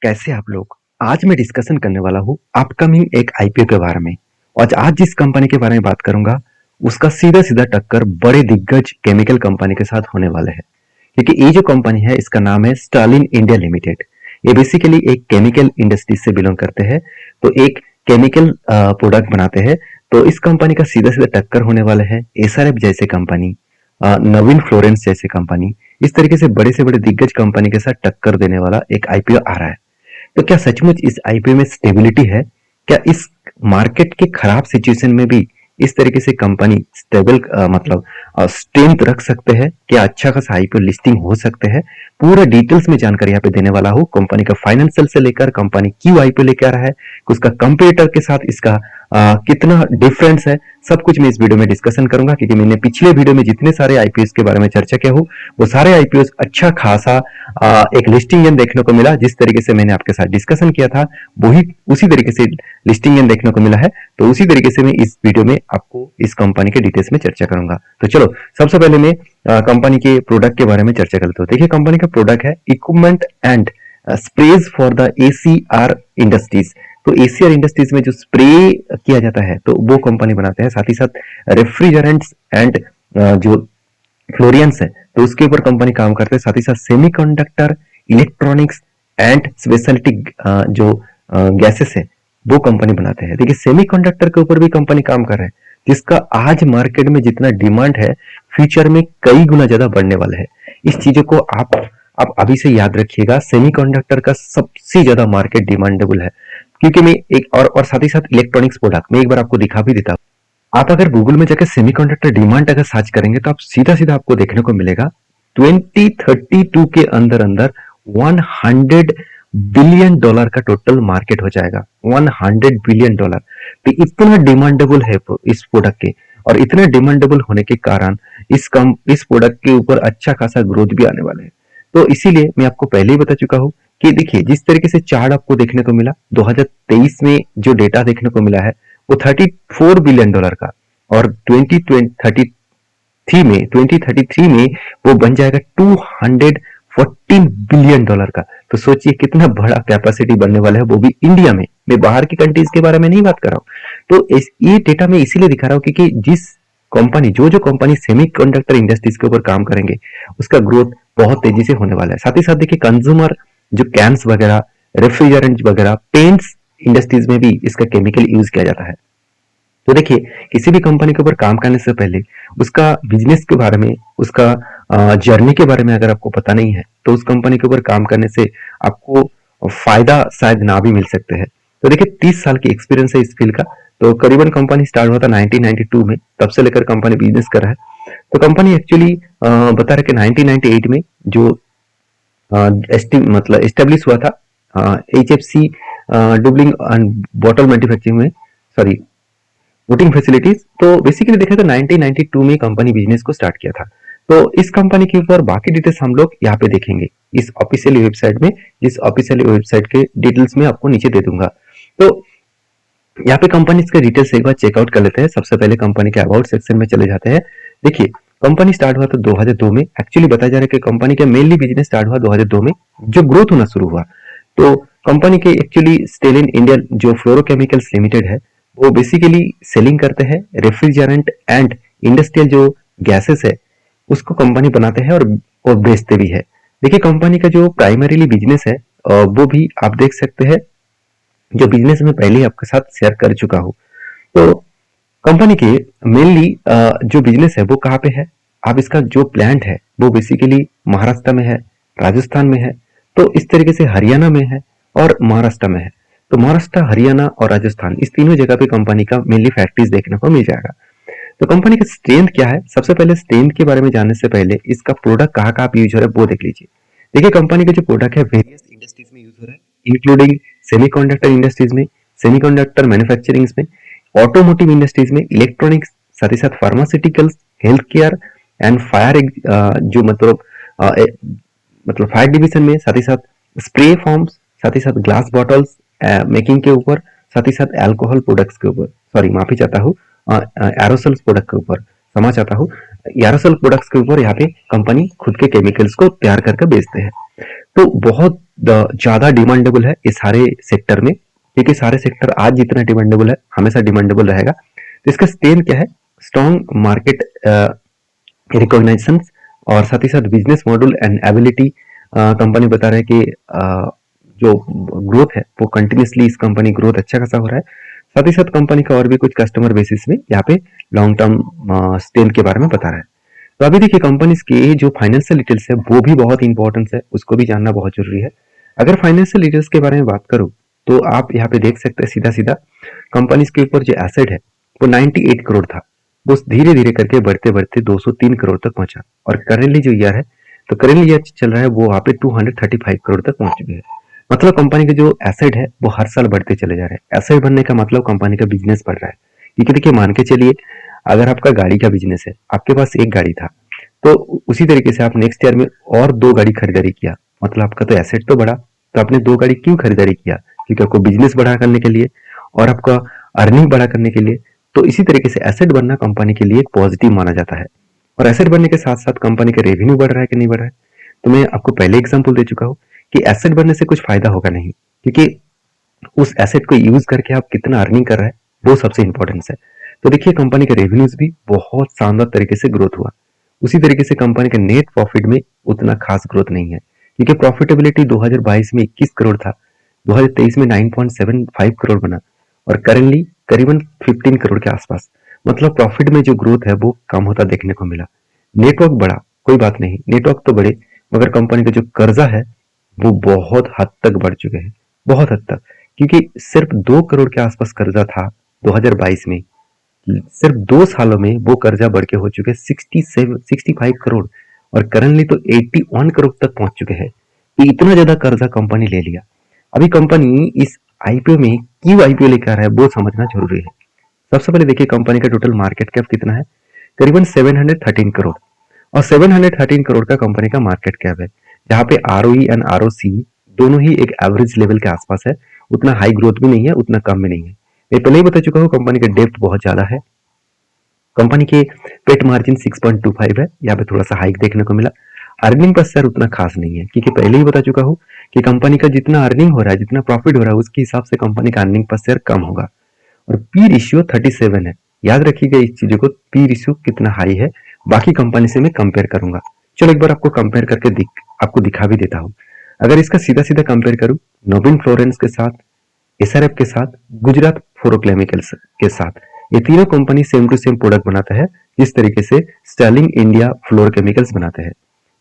कैसे आप लोग। आज मैं डिस्कशन करने वाला हूँ अपकमिंग एक आईपीओ के बारे में। और आज जिस कंपनी के बारे में बात करूंगा उसका सीधा सीधा टक्कर बड़े दिग्गज केमिकल कंपनी के साथ होने वाले है। क्योंकि ये जो कंपनी है इसका नाम है स्टालिन इंडिया लिमिटेड। ये बेसिकली एक केमिकल इंडस्ट्री से बिलोंग करते हैं। तो एक केमिकल प्रोडक्ट बनाते हैं। तो इस कंपनी का सीधा सीधा टक्कर होने वाला है एसआरएफ जैसे कंपनी, नवीन फ्लोरेंस जैसे कंपनी। इस तरीके से बड़े दिग्गज कंपनी के साथ टक्कर देने वाला एक आईपीओ आ रहा है। तो क्या सचमुच इस आईपीओ में स्टेबिलिटी है? क्या इस मार्केट के खराब सिचुएशन में भी इस तरीके से कंपनी स्टेबल मतलब स्ट्रेंथ रख सकते हैं? क्या अच्छा खासा आईपीओ लिस्टिंग हो सकते हैं? पूरा डिटेल्स में जानकारी यहाँ पे देने वाला हूँ। कंपनी का फाइनेंशियल से लेकर कंपनी क्यों आईपीओ लेके आ रहा है, उसका कंपेटिटर के साथ इसका कितना डिफरेंस है, सब कुछ मैं इस वीडियो में डिस्कशन करूंगा। क्योंकि मैंने पिछले वीडियो में जितने सारे आईपीओ के बारे में चर्चा किया हूँ वो सारे आईपीओ अच्छा खासा एक लिस्टिंग देखने को मिला। जिस तरीके से मैंने आपके साथ डिस्कशन किया था वही उसी तरीके से लिस्टिंग देखने को मिला है। तो उसी तरीके से मैं इस वीडियो में आपको इस कंपनी के डिटेल्स में चर्चा करूंगा। तो चलो सबसे पहले मैं कंपनी के प्रोडक्ट के बारे में चर्चा करता हूँ। देखिए कंपनी का प्रोडक्ट है equipment and sprays for the ACR industries. तो एसीआर इंडस्ट्रीज में जो स्प्रे किया जाता है तो वो कंपनी बनाते हैं। साथ ही साथ रेफ्रिजरेंट्स एंड जो फ्लोरियंस है तो उसके ऊपर कंपनी काम करते हैं। साथ ही साथ सेमीकंडक्टर, इलेक्ट्रॉनिक्स एंड स्पेशलिटी जो गैसेस है वो कंपनी बनाते हैं। देखिए सेमीकंडक्टर के ऊपर भी कंपनी काम कर रहा है जिसका आज मार्केट में जितना डिमांड है फ्यूचर में कई गुना ज्यादा बढ़ने वाला है। इस चीजों को आप अभी से याद रखिएगा। सेमीकंडक्टर का सबसे ज्यादा मार्केट डिमांडेबल है। क्योंकि मैं एक और साथ ही साथ इलेक्ट्रॉनिक्स प्रोडक्ट मैं एक बार आपको दिखा भी देता हूँ। आप अगर गूगल में जाकर सेमीकंडक्टर डिमांड अगर सर्च करेंगे तो आप सीधा सीधा आपको देखने को मिलेगा 2032 के अंदर अंदर $100 बिलियन का टोटल मार्केट हो जाएगा। $100 बिलियन। तो इतना डिमांडेबल है इस प्रोडक्ट के। और इतना डिमांडेबल होने के कारण इस प्रोडक्ट के ऊपर अच्छा खासा ग्रोथ भी आने वाला है। तो इसीलिए मैं आपको पहले ही बता चुका हूँ कि देखिए जिस तरीके से चार्ट आपको देखने को मिला 2023 में जो डेटा देखने को मिला है वो $34 बिलियन का। और 2033 में वो बन जाएगा $214 बिलियन का। तो सोचिए कितना बड़ा कैपेसिटी बनने वाला है, वो भी इंडिया में। मैं बाहर की कंट्रीज के बारे में नहीं बात कर रहा हूँ। तो ये डेटा मैं इसीलिए दिखा रहा हूँ क्योंकि जिस कंपनी जो कंपनी सेमीकंडक्टर इंडस्ट्रीज के ऊपर काम करेंगे उसका ग्रोथ बहुत तेजी से होने वाला है। साथ ही साथ देखिए कंज्यूमर जो कैंस वगैरह, रेफ्रिजरेंट वगैरह, पेंट्स इंडस्ट्रीज में भी इसका केमिकल यूज किया जाता है। तो देखिए किसी भी कंपनी के ऊपर काम करने से पहले उसका बिजनेस के बारे में, उसका जर्नी के बारे में अगर आपको पता नहीं है तो उस कंपनी के ऊपर काम करने से आपको फायदा शायद ना भी मिल सकते हैं। तो देखिए 30 साल की एक्सपीरियंस है इस फील्ड का। तो करीबन कंपनी स्टार्ट हुआ था 1992 में, तब से लेकर कंपनी बिजनेस कर रहा है। तो कंपनी एक्चुअली बता रहे कि 1998 में जो मतलब एस्टेब्लिश हुआ था HFC Dubling and bottle manufacturing में, सॉरी वोटिंग फैसिलिटीज। तो बेसिकली देखा तो 1992 में कंपनी बिजनेस को स्टार्ट किया था। तो इस कंपनी के ऊपर बाकी डिटेल्स हम लोग यहाँ पे देखेंगे इस ऑफिशियल वेबसाइट में, जिस ऑफिशियल वेबसाइट के डिटेल्स में आपको नीचे दे दूंगा। तो यहाँ पे कंपनी के डिटेल्स एक बार चेकआउट कर लेते हैं। सबसे पहले कंपनी के अबाउट सेक्शन में चले जाते हैं। देखिए कंपनी स्टार्ट हुआ था 2002 में। एक्चुअली बताया जा रहा है कि कंपनी का मेनली बिजनेस स्टार्ट हुआ 2002 में, जो ग्रोथ होना शुरू हुआ। तो कंपनी के एक्चुअली स्टेलिन इंडिया जो फ्लोरोकेमिकल्स लिमिटेड है वो बेसिकली सेलिंग करते हैं रेफ्रिजरेंट एंड इंडस्ट्रियल जो गैसेस है उसको कंपनी बनाते हैं और बेचते भी है। देखिए कंपनी का जो प्राइमरीली बिजनेस है वो भी आप देख सकते हैं, जो बिजनेस में पहले ही आपके साथ शेयर कर चुका हूँ। तो कंपनी के मेनली जो बिजनेस है वो कहाँ पे है, आप इसका जो प्लांट है वो बेसिकली महाराष्ट्र में है, राजस्थान में है, तो इस तरीके से हरियाणा में है और महाराष्ट्र में है। तो महाराष्ट्र, हरियाणा और राजस्थान इस तीनों जगह पे कंपनी का मेनली फैक्ट्रीज देखने को मिल जाएगा। तो कंपनी का स्ट्रेंथ क्या है, सबसे पहले स्ट्रेंथ के बारे में जानने से पहले इसका प्रोडक्ट कहाँ कहाँ यूज हो रहा है वो देख लीजिए। देखिए कंपनी का जो प्रोडक्ट है वेरियस इंडस्ट्रीज में यूज हो रहा है, इंक्लूडिंग सेमीकंडक्टर इंडस्ट्रीज में, सेमीकंडक्टर मैन्युफैक्चरिंग में, ऑटोमोटिव इंडस्ट्रीज में, इलेक्ट्रॉनिक्स, साथ ही साथ pharmaceuticals, health care and fire, जो मतलब फायर डिवीजन में, साथ ही साथ स्प्रे फॉर्म्स, साथ ही साथ ग्लास बॉटल्स मेकिंग के ऊपर, साथ ही साथ अल्कोहल प्रोडक्ट्स के ऊपर, सॉरी माफी चाहता हूँ, एरोसल्स प्रोडक्ट के ऊपर क्षमा चाहता हूँ, एरोसल प्रोडक्ट्स के ऊपर यहाँ पे कंपनी खुद के केमिकल्स को तैयार करके बेचते हैं। तो बहुत ज़्यादा डिमांडेबल है इस सारे सेक्टर में, क्योंकि सारे सेक्टर आज जितना डिमांडेबल है हमेशा डिमांडेबल रहेगा। तो इसका स्ट्रेंथ क्या है? स्ट्रॉन्ग मार्केट रिकॉग्नाइजेशन और साथ ही साथ business model and ability. Company बता रहा है कि जो ग्रोथ है वो कंटिन्यूसली इस कंपनी ग्रोथ अच्छा खासा हो रहा है। साथ ही साथ कंपनी का और भी कुछ कस्टमर बेसिस में यहाँ पे लॉन्ग टर्म स्ट्रेंथ के बारे में बता रहा है। तो अभी देखिए कंपनीज के जो फाइनेंशियल डिटेल्स है वो भी बहुत इंपॉर्टेंट है, उसको भी जानना बहुत जरूरी है। अगर फाइनेंशियल डिटेल्स के बारे में बात करूं तो आप यहाँ पे देख सकते हैं सीधा सीधा कंपनीज के ऊपर जो एसेट है वो 98 करोड़ था, वो धीरे धीरे करके बढ़ते बढ़ते 203 करोड़ तक पहुंचा। और करेंटली जो ईयर है, तो करेंटली ईयर चल रहा है वो वहाँ पे 235 करोड़ तक पहुंच चुके हैं। मतलब कंपनी के जो एसेट है वो हर साल बढ़ते चले जा रहे हैं। एसेट बढ़ने का मतलब कंपनी का बिजनेस बढ़ रहा है। क्योंकि देखिए मान के चलिए अगर आपका गाड़ी का बिजनेस है, आपके पास एक गाड़ी था, तो उसी तरीके से आप नेक्स्ट ईयर में और 2 गाड़ी खरीदारी किया, मतलब आपका तो एसेट तो बढ़ा। तो आपने 2 गाड़ी क्यों खरीदारी किया? क्योंकि आपको बिजनेस बढ़ा करने के लिए और आपका अर्निंग बढ़ा करने के लिए। तो इसी तरीके से एसेट बढ़ना कंपनी के लिए एक पॉजिटिव माना जाता है। और एसेट बढ़ने के साथ साथ कंपनी का रेवेन्यू बढ़ रहा है कि नहीं बढ़ रहा है? तो मैं आपको पहले एग्जाम्पल दे चुका हूँ कि एसेट बढ़ने से कुछ फायदा होगा नहीं, क्योंकि उस एसेट को यूज करके आप कितना अर्निंग कर रहे हैं वो सबसे इंपॉर्टेंट है। तो देखिए कंपनी के रेवेन्यूज भी बहुत शानदार तरीके से ग्रोथ हुआ। उसी तरीके से कंपनी के नेट प्रॉफिट में उतना खास ग्रोथ नहीं है, क्योंकि प्रॉफिटेबिलिटी 2022 में 21 करोड़ था, 2023 में 9.75 करोड़ बना और करेंटली करीबन 15 करोड़ के आसपास। मतलब प्रॉफिट में जो ग्रोथ है वो कम होता देखने को मिला। नेटवर्क बढ़ा, कोई बात नहीं, नेटवर्क तो बढ़े, मगर कंपनी का जो कर्जा है वो बहुत हद तक बढ़ चुके हैं, बहुत हद तक। क्योंकि सिर्फ 2 करोड़ के आसपास कर्जा था 2022 में, सिर्फ 2 सालों में वो कर्जा बढ़ के हो चुके 65 करोड़ और करंटली तो 81 करोड़ तक पहुंच चुके हैं। तो इतना ज्यादा कर्जा कंपनी ले लिया। अभी कंपनी इस आईपीओ में क्यों आईपीओ लेकर आ रहा है वो समझना जरूरी है। सबसे पहले देखिए कंपनी का टोटल मार्केट कैप कितना है, करीबन 713 करोड़। और 713 करोड़ का कंपनी का मार्केट कैप है, जहां पे आरओई एंड आरओसी दोनों ही एक एवरेज लेवल के आसपास है। उतना हाई ग्रोथ भी नहीं है, उतना कम भी नहीं है। मैं पहले ही बता चुका हूँ कंपनी का डेप्थ बहुत ज्यादा है। कंपनी के पेट मार्जिन 6.25 है, यहाँ पे थोड़ा सा हाइक देखने को मिला। अर्निंग पर शेयर उतना खास नहीं है, क्योंकि पहले ही बता चुका हूँ कि कंपनी का जितना अर्निंग हो रहा है, जितना प्रॉफिट हो रहा है, उसके हिसाब से कंपनी का अर्निंग पर शेयर कम होगा। और पी रेशियो 37 है। याद रखिएगा इस चीजों को, पी रेशियो कितना हाई है बाकी कंपनी से मैं कंपेयर करूंगा। चलो एक बार आपको कंपेयर करके आपको दिखा भी देता हूँ। अगर इसका सीधा सीधा कंपेयर करूं नोबिन फ्लोरेंस के साथ, एसआरएफ के साथ, गुजरात फ्लोरोकेमिकल्स के साथ, ये तीनों company same to same product बनाता है, जिस तरीके से स्टर्लिंग इंडिया फ्लोरोकेमिकल्स बनाते हैं।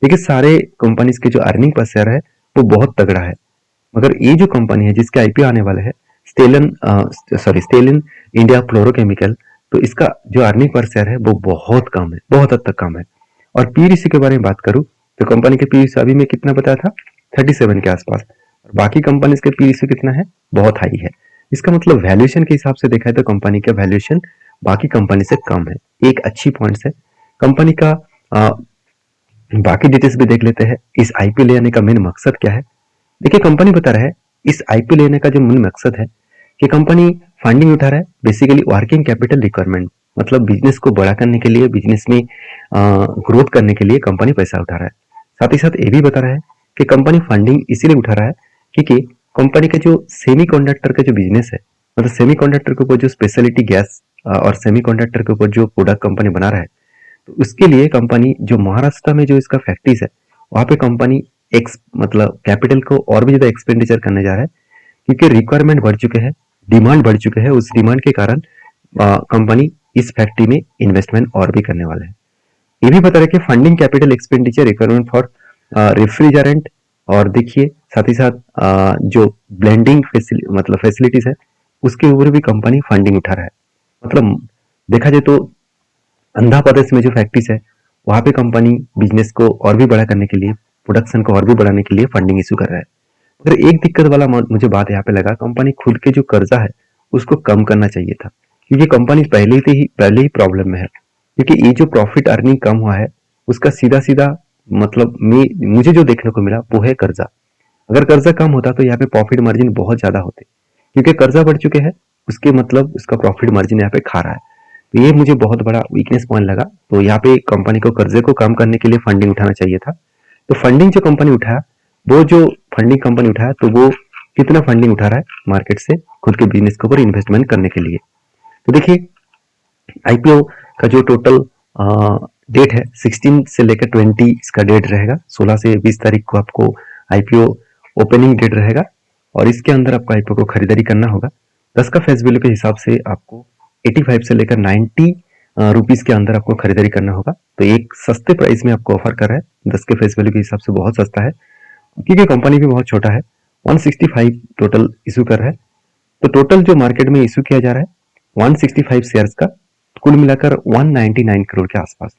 देखिए सारे कंपनीज के जो अर्निंग पर शेयर है वो बहुत तगड़ा है, मगर ये जो कंपनी है जिसके आईपीओ आने वाले हैं, स्टेलिन इंडिया फ्लोरोकेमिकल, तो इसका जो अर्निंग पर शेयर है वो बहुत कम है, बहुत हद तक कम है। और पी रेशियो के बारे में बात करूं तो कंपनी के पी रेशियो अभी मैं कितना बताया था, 37 के आसपास। और बाकी कंपनीज के पी रेशियो कितना है, बहुत हाई है। इसका मतलब वैल्यूएशन के हिसाब से देखा है तो कंपनी का वैल्यूएशन बाकी कंपनी से कम है, एक अच्छी पॉइंट है कंपनी का। बाकी डिटेल्स भी देख लेते हैं। इस आईपीओ लेने का मेन मकसद क्या है? देखिए कंपनी बता रहा है इस आईपीओ लेने का जो मेन मकसद है कि कंपनी फंडिंग उठा रहा है, बेसिकली वर्किंग कैपिटल रिक्वायरमेंट, मतलब बिजनेस को बड़ा करने के लिए, बिजनेस में ग्रोथ करने के लिए कंपनी पैसा उठा रहा है। साथ ही साथ ये भी बता रहा है कि कंपनी फंडिंग इसीलिए उठा रहा है क्योंकि कंपनी का जो सेमीकंडक्टर का जो बिजनेस है, मतलब सेमीकंडक्टर के ऊपर जो स्पेशलिटी गैस और सेमीकंडक्टर के ऊपर जो प्रोडक्ट कंपनी बना रहा है, तो उसके लिए कंपनी जो महाराष्ट्र में जो इसका फैक्ट्रीज है वहां पे कंपनी मतलब कैपिटल को और भी ज्यादा एक्सपेंडिचर करने जा रहा है, क्योंकि रिक्वायरमेंट बढ़ चुके हैं, डिमांड बढ़ चुके हैं। उस डिमांड के कारण कंपनी इस फैक्ट्री में इन्वेस्टमेंट और भी करने वाला है। ये भी बता रहे कि funding capital expenditure requirement for refrigerant, और देखिए साथ ही साथ जो ब्लेंडिंग मतलब फैसिलिटीज है उसके ऊपर भी कंपनी फंडिंग उठा रहा है। मतलब देखा जाए तो आंध्र प्रदेश में जो फैक्ट्रीज है वहां पे कंपनी बिजनेस को और भी बड़ा करने के लिए, प्रोडक्शन को और भी बढ़ाने के लिए फंडिंग इशू कर रहा है। मगर एक दिक्कत वाला मुझे बात यहाँ पे लगा, कंपनी खुद के जो कर्जा है उसको कम करना चाहिए था, क्योंकि कंपनी पहले ही प्रॉब्लम में है। क्योंकि ये जो प्रॉफिट अर्निंग कम हुआ है उसका सीधा सीधा मतलब मुझे जो देखने को मिला वो है कर्जा। अगर कर्जा कम होता तो यहाँ पे प्रॉफिट मार्जिन बहुत ज्यादा होते, क्योंकि कर्जा बढ़ चुके हैं उसके मतलब उसका प्रॉफिट मार्जिन यहाँ पे खा रहा है। तो ये मुझे बहुत बड़ा वीकनेस पॉइंट लगा। तो यहाँ पे कंपनी को कर्जे को कम करने के लिए फंडिंग उठाना चाहिए था। तो फंडिंग जो कंपनी उठाया वो जो फंडिंग कंपनी उठाया तो वो कितना फंडिंग उठा रहा है मार्केट से खुद के बिजनेस के ऊपर इन्वेस्टमेंट करने के लिए। तो देखिए आईपीओ का जो टोटल डेट है 16 से लेकर 20 इसका डेट रहेगा। 16 से 20 तारीख को आपको आईपीओ ओपनिंग डेट रहेगा और इसके अंदर आपको आईपीओ को खरीदारी करना होगा। 10 का फेस वैल्यू के हिसाब से आपको 85 से लेकर 90 रुपीज के अंदर आपको खरीदारी करना होगा। तो एक सस्ते प्राइस में आपको ऑफर कर रहा है। 10 के फेस वैल्यू के हिसाब से बहुत सस्ता है क्योंकि कंपनी भी बहुत छोटा है। 165 टोटल इशू कर रहा है। तो टोटल जो मार्केट में इशू किया जा रहा है 165 शेयर्स का कुल मिलाकर 199 करोड़ के आसपास।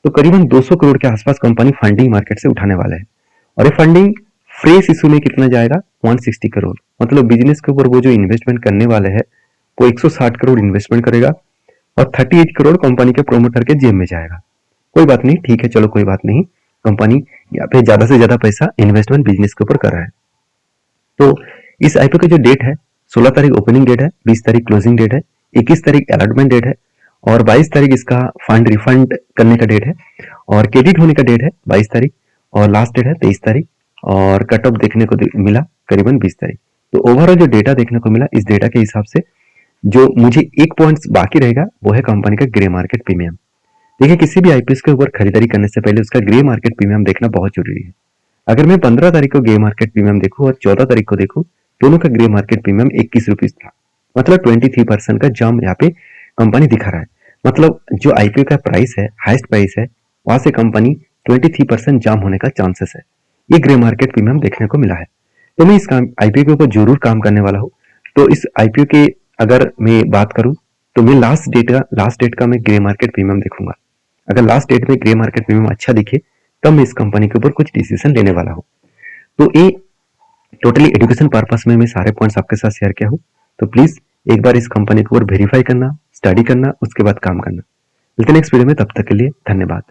तो करीबन 200 करोड़ के आसपास कंपनी फंडिंग मार्केट से उठाने वाला है और ये फंडिंग फ्रेश इशू में कितना जाएगा 160 करोड़। मतलब बिजनेस के ऊपर वो जो इन्वेस्टमेंट करने वाले हैं वो 160 करोड़ इन्वेस्टमेंट करेगा और 38 करोड़ कंपनी के प्रोमोटर के जेब में जाएगा। कोई बात नहीं, ठीक है, चलो कोई बात नहीं, कंपनी यहाँ पे ज्यादा से ज्यादा पैसा इन्वेस्टमेंट बिजनेस के ऊपर कर रहा है। तो इस आईपीओ का जो डेट है 16 तारीख ओपनिंग डेट है, 20 तारीख क्लोजिंग डेट है, 21 तारीख अलॉटमेंट डेट है और 22 तारीख इसका फंड रिफंड करने का डेट है और क्रेडिट होने का डेट है 22 तारीख और लास्ट डेट है 23 तारीख और कट ऑफ देखने को मिला करीबन 20 तारीख। तो ओवरऑल जो डेटा देखने को मिला इस डेटा के हिसाब से जो मुझे एक पॉइंट बाकी रहेगा वो है कंपनी का ग्रे मार्केट प्रीमियम। देखिए किसी भी आईपीओ के ऊपर खरीदारी करने से पहले उसका ग्रे मार्केट प्रीमियम देखना बहुत जरूरी है। अगर मैं 15 तारीख को ग्रे मार्केट प्रीमियम देखूं और 14 तारीख को देखूं दोनों का ग्रे मार्केट प्रीमियम 21 रुपीज था। मतलब 23% का जंप यहाँ पे कंपनी दिखा रहा है। मतलब जो आईपीओ का प्राइस है हाईएस्ट प्राइस है वहां से कंपनी 23% जंप होने का चांसेस है। ये ग्रे मार्केट प्रीमियम देखने को मिला है। तो मैं इस आईपीओ के ऊपर जरूर काम करने वाला हूँ। तो इस आईपीओ के अगर मैं बात करूं तो मैं लास्ट डेट का मैं ग्रे मार्केट प्रीमियम देखूंगा। अगर लास्ट डेट में ग्रे मार्केट प्रीमियम अच्छा दिखे तब मैं इस कंपनी के ऊपर कुछ डिसीजन लेने वाला हूँ। तो ये टोटली एजुकेशन पर्पस में मैं सारे पॉइंट्स आपके साथ शेयर किया हूँ। तो प्लीज एक बार इस कंपनी के ऊपर वेरीफाई करना, स्टडी करना, उसके बाद काम करना। मिलते हैं नेक्स्ट वीडियो में, तब तक के लिए धन्यवाद।